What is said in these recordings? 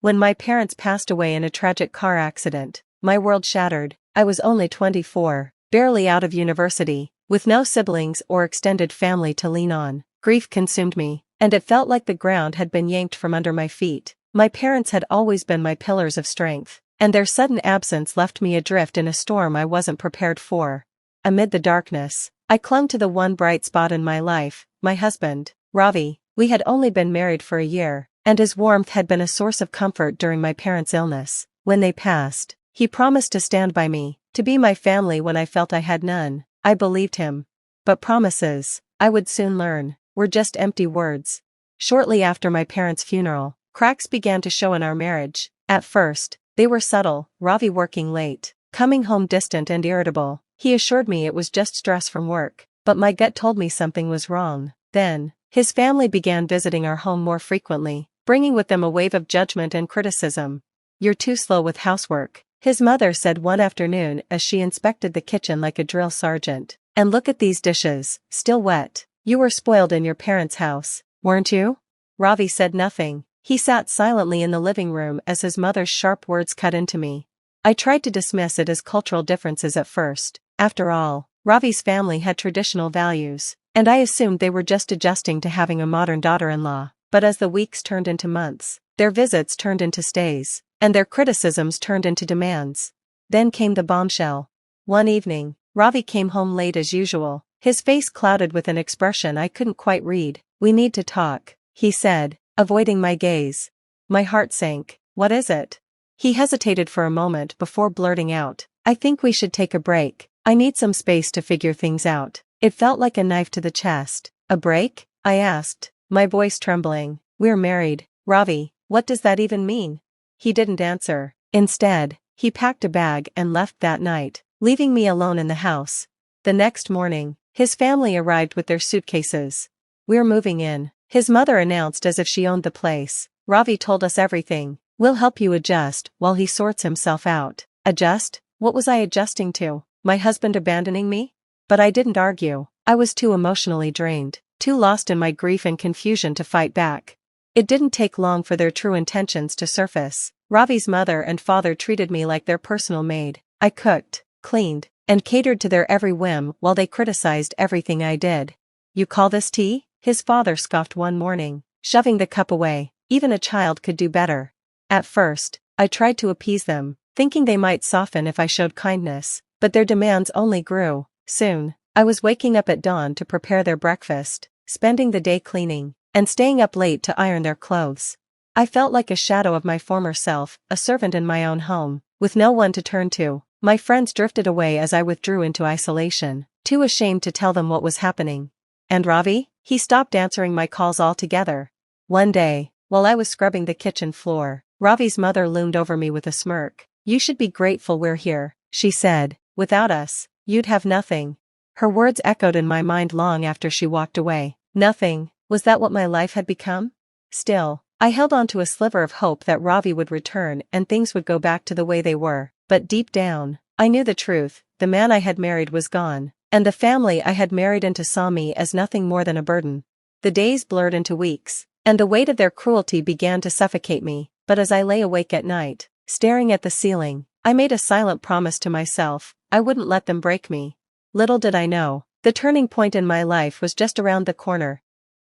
When my parents passed away in a tragic car accident, my world shattered. I was only 24, barely out of university, with no siblings or extended family to lean on. Grief consumed me, and it felt like the ground had been yanked from under my feet. My parents had always been my pillars of strength, and their sudden absence left me adrift in a storm I wasn't prepared for. Amid the darkness, I clung to the one bright spot in my life, my husband, Ravi. We had only been married for a year, and his warmth had been a source of comfort during my parents' illness. When they passed, he promised to stand by me, to be my family when I felt I had none. I believed him. But promises, I would soon learn, were just empty words. Shortly after my parents' funeral, cracks began to show in our marriage. At first, they were subtle. Ravi working late, coming home distant and irritable. He assured me it was just stress from work, but my gut told me something was wrong. Then, his family began visiting our home more frequently, bringing with them a wave of judgment and criticism. "You're too slow with housework," his mother said one afternoon as she inspected the kitchen like a drill sergeant. "And look at these dishes, still wet. You were spoiled in your parents' house, weren't you?" Ravi said nothing. He sat silently in the living room as his mother's sharp words cut into me. I tried to dismiss it as cultural differences at first. After all, Ravi's family had traditional values, and I assumed they were just adjusting to having a modern daughter-in-law. But as the weeks turned into months, their visits turned into stays, and their criticisms turned into demands. Then came the bombshell. One evening, Ravi came home late as usual, his face clouded with an expression I couldn't quite read. "We need to talk," he said, avoiding my gaze. My heart sank. "What is it?" He hesitated for a moment before blurting out, "I think we should take a break. I need some space to figure things out." It felt like a knife to the chest. "A break?" I asked, my voice trembling. "We're married, Ravi. What does that even mean?" He didn't answer. Instead, he packed a bag and left that night, leaving me alone in the house. The next morning, his family arrived with their suitcases. "We're moving in," his mother announced as if she owned the place. "Ravi told us everything. We'll help you adjust while he sorts himself out." Adjust? What was I adjusting to? My husband abandoning me? But I didn't argue. I was too emotionally drained, too lost in my grief and confusion to fight back. It didn't take long for their true intentions to surface. Ravi's mother and father treated me like their personal maid. I cooked, cleaned, and catered to their every whim while they criticized everything I did. "You call this tea?" his father scoffed one morning, shoving the cup away. "Even a child could do better." At first, I tried to appease them, thinking they might soften if I showed kindness, but their demands only grew. Soon, I was waking up at dawn to prepare their breakfast, spending the day cleaning, and staying up late to iron their clothes. I felt like a shadow of my former self, a servant in my own home, with no one to turn to. My friends drifted away as I withdrew into isolation, too ashamed to tell them what was happening. And Ravi? He stopped answering my calls altogether. One day, while I was scrubbing the kitchen floor, Ravi's mother loomed over me with a smirk. "You should be grateful we're here," she said. "Without us, you'd have nothing." Her words echoed in my mind long after she walked away. Nothing, was that what my life had become? Still, I held on to a sliver of hope that Ravi would return and things would go back to the way they were. But deep down, I knew the truth. The man I had married was gone, and the family I had married into saw me as nothing more than a burden. The days blurred into weeks, and the weight of their cruelty began to suffocate me. But as I lay awake at night, staring at the ceiling, I made a silent promise to myself. I wouldn't let them break me. Little did I know, the turning point in my life was just around the corner.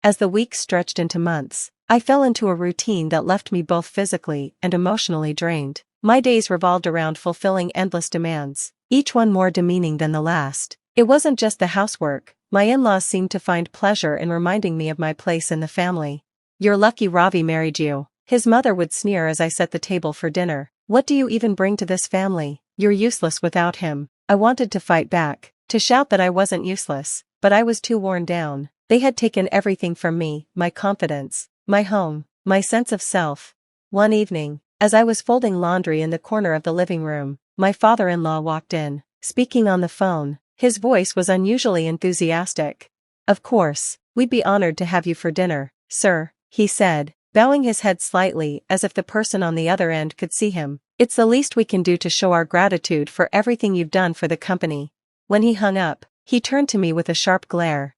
As the weeks stretched into months, I fell into a routine that left me both physically and emotionally drained. My days revolved around fulfilling endless demands, each one more demeaning than the last. It wasn't just the housework. My in-laws seemed to find pleasure in reminding me of my place in the family. "You're lucky Ravi married you," his mother would sneer as I set the table for dinner. "What do you even bring to this family? You're useless without him." I wanted to fight back, to shout that I wasn't useless, but I was too worn down. They had taken everything from me, my confidence, my home, my sense of self. One evening, as I was folding laundry in the corner of the living room, my father-in-law walked in, speaking on the phone. His voice was unusually enthusiastic. "Of course, we'd be honored to have you for dinner, sir," he said, bowing his head slightly as if the person on the other end could see him. "It's the least we can do to show our gratitude for everything you've done for the company." When he hung up, he turned to me with a sharp glare.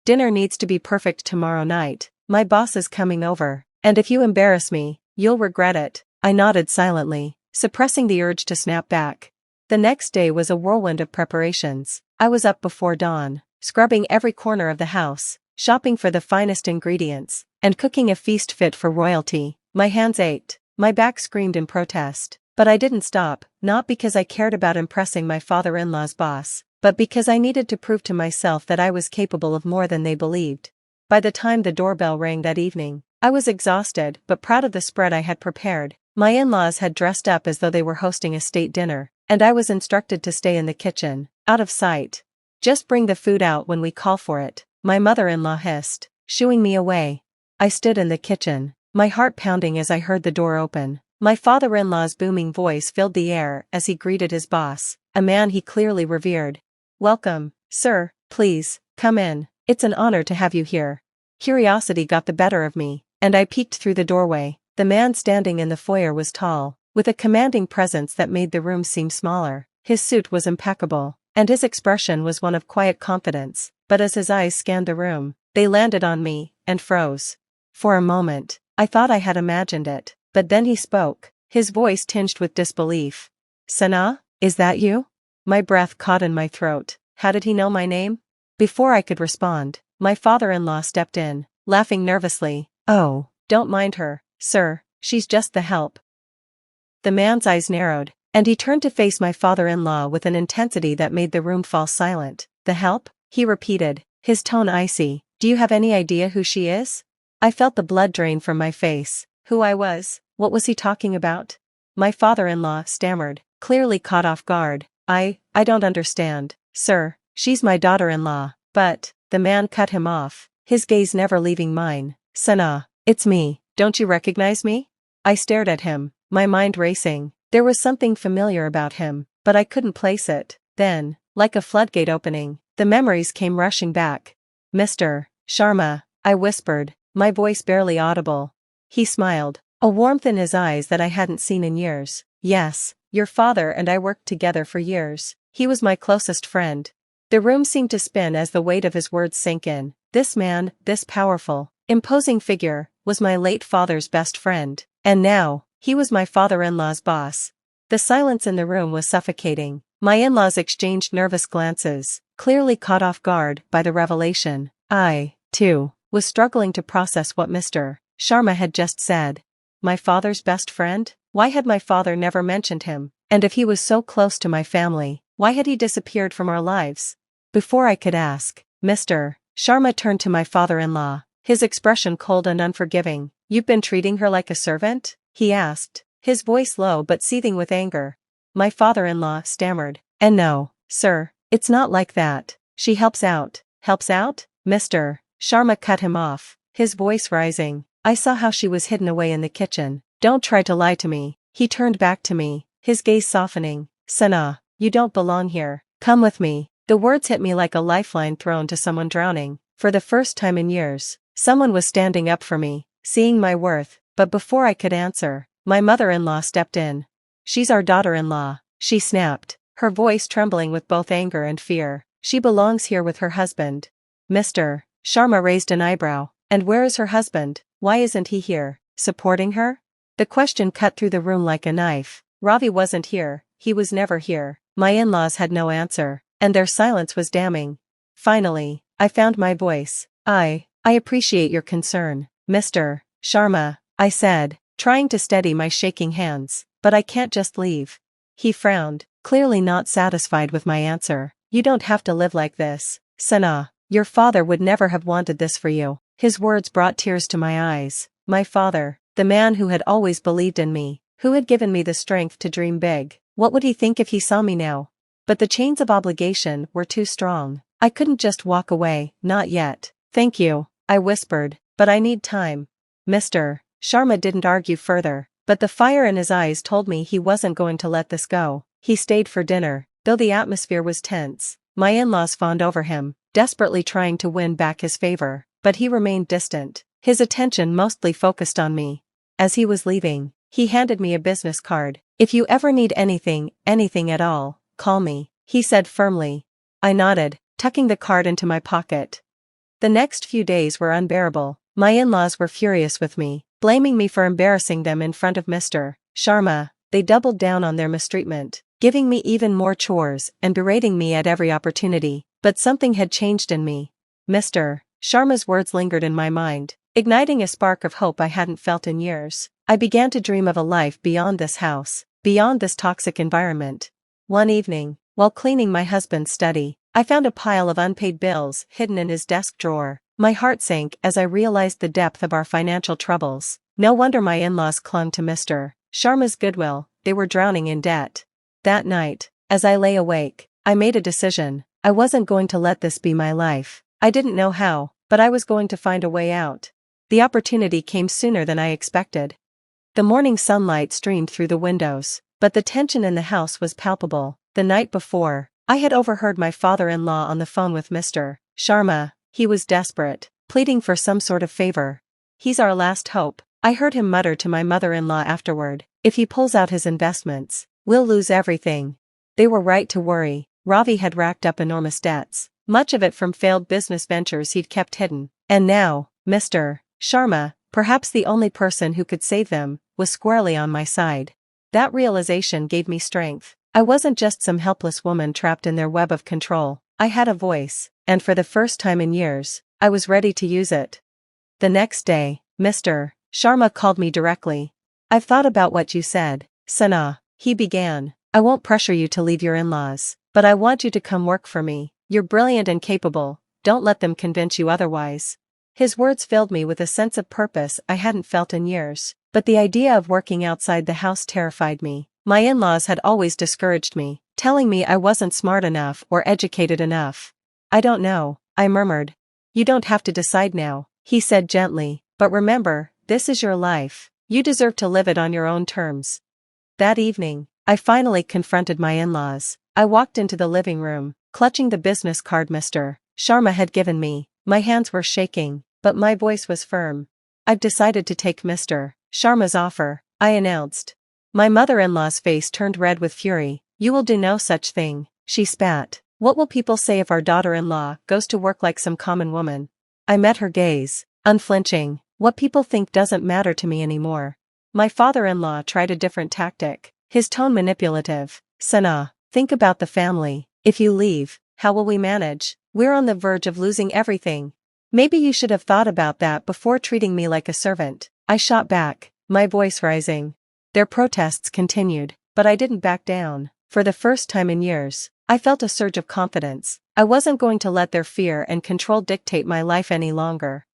Dinner needs to be perfect tomorrow night. My boss is coming over, and if you embarrass me, You'll regret it. I nodded silently, suppressing the urge to snap back. The next day was a whirlwind of preparations. I was up before dawn, scrubbing every corner of the house, shopping for the finest ingredients, and cooking a feast fit for royalty. My hands ached, my back screamed in protest. But I didn't stop, not because I cared about impressing my father-in-law's boss, but because I needed to prove to myself that I was capable of more than they believed. By the time the doorbell rang that evening, I was exhausted but proud of the spread I had prepared. My in-laws had dressed up as though they were hosting a state dinner, and I was instructed to stay in the kitchen, out of sight. Just bring the food out when we call for it, my mother-in-law hissed, shooing me away. I stood in the kitchen, my heart pounding as I heard the door open. My father-in-law's booming voice filled the air as he greeted his boss, a man he clearly revered. "Welcome, sir, please, come in, it's an honor to have you here." Curiosity got the better of me, and I peeked through the doorway. The man standing in the foyer was tall, with a commanding presence that made the room seem smaller. His suit was impeccable, and his expression was one of quiet confidence, but as his eyes scanned the room, they landed on me, and froze. For a moment, I thought I had imagined it. But then he spoke, his voice tinged with disbelief. "Sana, is that you?" My breath caught in my throat. How did he know my name? Before I could respond, my father-in-law stepped in, laughing nervously. "Oh, don't mind her, sir, she's just the help." The man's eyes narrowed, and he turned to face my father-in-law with an intensity that made the room fall silent. "The help?" he repeated, his tone icy. "Do you have any idea who she is?" I felt the blood drain from my face. Who I was? What was he talking about? My father-in-law stammered, clearly caught off guard. I don't understand, sir, she's my daughter-in-law." "But," the man cut him off, his gaze never leaving mine. "Sana, it's me, don't you recognize me?" I stared at him, my mind racing. There was something familiar about him, but I couldn't place it. Then, like a floodgate opening, the memories came rushing back. "Mr. Sharma," I whispered, my voice barely audible. He smiled, a warmth in his eyes that I hadn't seen in years. "Yes, your father and I worked together for years. He was my closest friend." The room seemed to spin as the weight of his words sank in. This man, this powerful, imposing figure, was my late father's best friend. And now, he was my father-in-law's boss. The silence in the room was suffocating. My in-laws exchanged nervous glances, clearly caught off guard by the revelation. I, too, was struggling to process what Mr. Sharma had just said. My father's best friend? Why had my father never mentioned him? And if he was so close to my family, why had he disappeared from our lives? Before I could ask, Mr. Sharma turned to my father-in-law, his expression cold and unforgiving. "You've been treating her like a servant?" he asked, his voice low but seething with anger. My father-in-law stammered, "And no, sir, it's not like that. She helps out." "Helps out?" Mr. Sharma cut him off, his voice rising. "I saw how she was hidden away in the kitchen. Don't try to lie to me." He turned back to me, his gaze softening. "Sana, you don't belong here. Come with me." The words hit me like a lifeline thrown to someone drowning. For the first time in years, someone was standing up for me, seeing my worth. But before I could answer, my mother-in-law stepped in. "She's our daughter-in-law," she snapped, her voice trembling with both anger and fear. "She belongs here with her husband." Mr. Sharma raised an eyebrow. "And where is her husband? Why isn't he here, supporting her?" The question cut through the room like a knife. Ravi wasn't here, he was never here. My in-laws had no answer, and their silence was damning. Finally, I found my voice. I appreciate your concern, Mr. Sharma," I said, trying to steady my shaking hands, "but I can't just leave." He frowned, clearly not satisfied with my answer. "You don't have to live like this, Sana. Your father would never have wanted this for you." His words brought tears to my eyes. My father, the man who had always believed in me, who had given me the strength to dream big. What would he think if he saw me now? But the chains of obligation were too strong. I couldn't just walk away, not yet. "Thank you," I whispered, "but I need time." Mr. Sharma didn't argue further, but the fire in his eyes told me he wasn't going to let this go. He stayed for dinner, though the atmosphere was tense. My in-laws fawned over him, desperately trying to win back his favor, but he remained distant, his attention mostly focused on me. As he was leaving, he handed me a business card. "If you ever need anything at all, call me," he said firmly. I nodded, tucking the card into my pocket. The next few days were unbearable. My in-laws were furious with me. blaming me for embarrassing them in front of Mr. Sharma. They doubled down on their mistreatment, giving me even more chores and berating me at every opportunity. But something had changed in me. Mr. Sharma's words lingered in my mind, igniting a spark of hope I hadn't felt in years. I began to dream of a life beyond this house, beyond this toxic environment. One evening, while cleaning my husband's study, I found a pile of unpaid bills hidden in his desk drawer. My heart sank as I realized the depth of our financial troubles. No wonder my in-laws clung to Mr. Sharma's goodwill, they were drowning in debt. That night, as I lay awake, I made a decision. I wasn't going to let this be my life. I didn't know how, but I was going to find a way out. The opportunity came sooner than I expected. The morning sunlight streamed through the windows, but the tension in the house was palpable. The night before, I had overheard my father-in-law on the phone with Mr. Sharma. He was desperate, pleading for some sort of favor. "He's our last hope," I heard him mutter to my mother-in-law afterward. "If he pulls out his investments, we'll lose everything." They were right to worry. Ravi had racked up enormous debts, much of it from failed business ventures he'd kept hidden. And now, Mr. Sharma, perhaps the only person who could save them, was squarely on my side. That realization gave me strength. I wasn't just some helpless woman trapped in their web of control. I had a voice, and for the first time in years, I was ready to use it. The next day, Mr. Sharma called me directly. "I've thought about what you said, Sana," he began. "I won't pressure you to leave your in-laws, but I want you to come work for me. You're brilliant and capable, don't let them convince you otherwise." His words filled me with a sense of purpose I hadn't felt in years, but the idea of working outside the house terrified me. My in-laws had always discouraged me, telling me I wasn't smart enough or educated enough. "I don't know," I murmured. "You don't have to decide now," he said gently, "but remember, this is your life. You deserve to live it on your own terms." That evening, I finally confronted my in-laws. I walked into the living room, clutching the business card Mr. Sharma had given me. My hands were shaking, but my voice was firm. "I've decided to take Mr. Sharma's offer," I announced. My mother-in-law's face turned red with fury. "You will do no such thing," she spat. "What will people say if our daughter-in-law goes to work like some common woman?" I met her gaze, unflinching. What people think doesn't matter to me anymore. My father-in-law tried a different tactic, his tone manipulative. "Sana, think about the family. If you leave, how will we manage? We're on the verge of losing everything. Maybe you should have thought about that before treating me like a servant," I shot back, my voice rising. Their protests continued, but I didn't back down. For the first time in years, I felt a surge of confidence. I wasn't going to let their fear and control dictate my life any longer.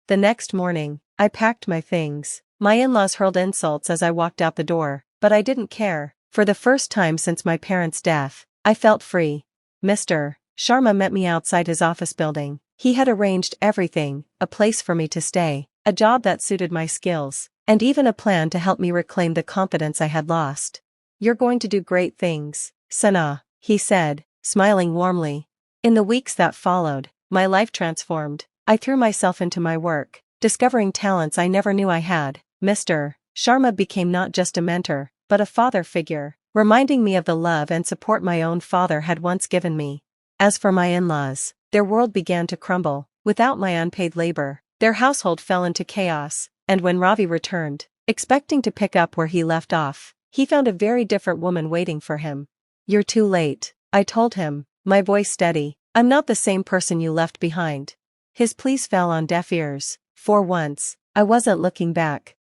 The next morning, I packed my things. My in-laws hurled insults as I walked out the door, but I didn't care. For the first time since my parents' death, I felt free. Mr. Sharma met me outside his office building. He had arranged everything, a place for me to stay, a job that suited my skills, and even a plan to help me reclaim the confidence I had lost. "You're going to do great things, Sana," he said, smiling warmly. In the weeks that followed, my life transformed. I threw myself into my work, discovering talents I never knew I had. Mr. Sharma became not just a mentor, but a father figure, reminding me of the love and support my own father had once given me. As for my in-laws, their world began to crumble. Without my unpaid labor, their household fell into chaos, and when Ravi returned, expecting to pick up where he left off, he found a very different woman waiting for him. "You're too late," I told him, my voice steady. "I'm not the same person you left behind." His pleas fell on deaf ears. For once, I wasn't looking back.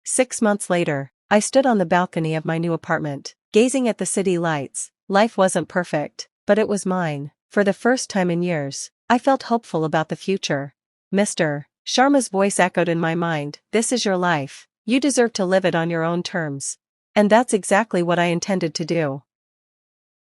6 months later, I stood on the balcony of my new apartment, gazing at the city lights. Life wasn't perfect, but it was mine. For the first time in years, I felt hopeful about the future. Mr. Sharma's voice echoed in my mind. "This is your life. You deserve to live it on your own terms." And that's exactly what I intended to do.